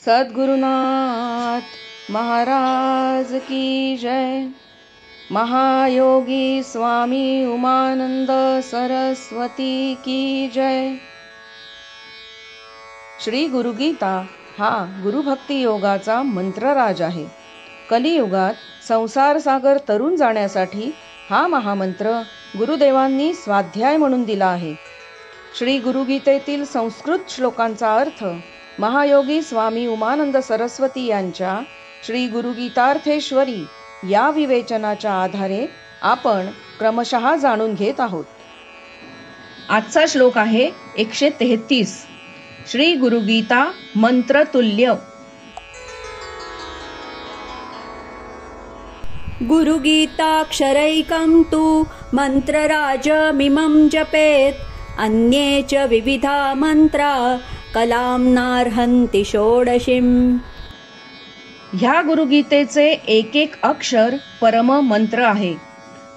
सद्गुरुनाथ महाराज की जय। महायोगी स्वामी उमानंद सरस्वती की जय। श्री गुरुगीता हा गुरुभक्ती योगाचा मंत्रराज आहे. कलियुगात संसार सागर तरून जाण्यासाठी हा महामंत्र गुरुदेवांनी स्वाध्याय म्हणून दिला आहे. श्री गुरुगीतेतील संस्कृत श्लोकांचा अर्थ महायोगी स्वामी उमानंद सरस्वती यांच्या श्री गुरुगीतार्थेश्वरी या विवेचनाच्या आधारे आपण क्रमशः जाणून घेत आहोत. आजचा श्लोक आहे 133. श्री गुरुगीता मंत्रतुल्य. गुरुगीताक्षरैकं तु मन्त्रराजमिमं जपेत् अन्ये च विविधा मंत्रा कलां नार्हन्ति षोडशीम्. ह्या गुरुगीतेचे एक एक अक्षर परम मंत्र आहे.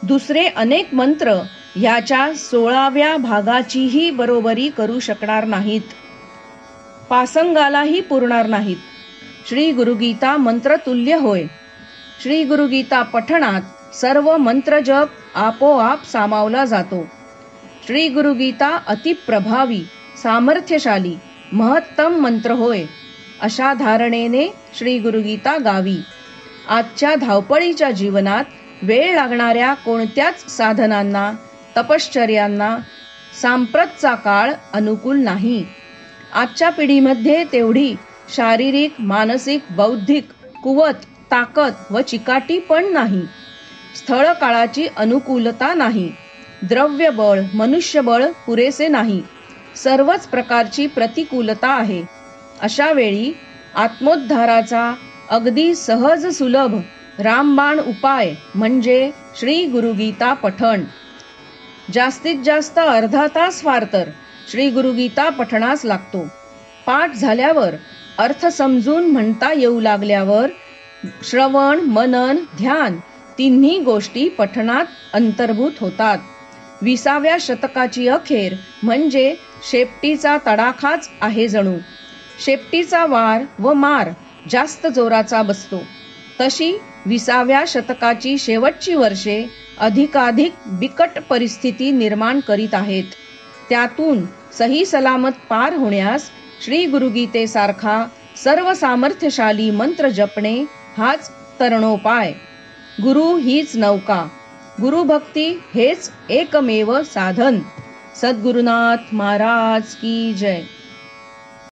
दुसरे अनेक मंत्र ह्याच्या 16व्या भागाचीही बरोबरी करू शकणार नाहीत, पासंगालाही पुरणार नाहीत. श्री गुरुगीता मंत्रतुल्य होय. श्री गुरुगीता पठणात सर्व मंत्र जप आपोआप सामावला जातो. श्री गुरुगीता अतिप्रभावी, सामर्थ्यशाली, महत्तम मंत्र होय. अशा धारणेने श्री गुरुगीता गावी. आजच्या धावपळीच्या जीवनात वेळ लागणाऱ्या कोणत्याच साधनांना, तपश्चर्यांना सांप्रतचा काळ अनुकूल नाही. आजच्या पिढीमध्ये तेवढी शारीरिक, मानसिक, बौद्धिक कुवत, ताकद व चिकाटी पण नाही. स्थळ काळाची अनुकूलता नाही. द्रव्यबळ, मनुष्यबळ पुरेसे नाही. सर्वच प्रकारची प्रतिकूलता आहे. अशा वेळी आत्मोद्धाराचा अगदी सहज सुलभ रामबाण उपाय म्हणजे श्री गुरुगीता पठण. जास्तीत जास्त अर्धा तास फार तर श्री गुरुगीता पठणास लागतो. पाठ झाल्यावर, अर्थ समजून म्हणता येऊ लागल्यावर श्रवण, मनन, ध्यान तिन्ही गोष्टी पठणात अंतर्भूत होतात. 20व्या शतकाची अखेर म्हणजे शेपटीचा तडाखाच आहे जणू. शेपटीचा वार व मार जास्त जोराचा बसतो. तशी 20व्या शतकाची शेवटची वर्षे अधिकाधिक बिकट परिस्थिती निर्माण करीत आहेत. त्यातून सही सलामत पार होण्यास श्री गुरुगीतेसारखा सर्व सामर्थ्यशाली मंत्र जपणे हाच तरणोपाय. गुरु हीच नौका, गुरुभक्ती हेच एकमेव साधन. सद्गुरुनाथ महाराज की जय.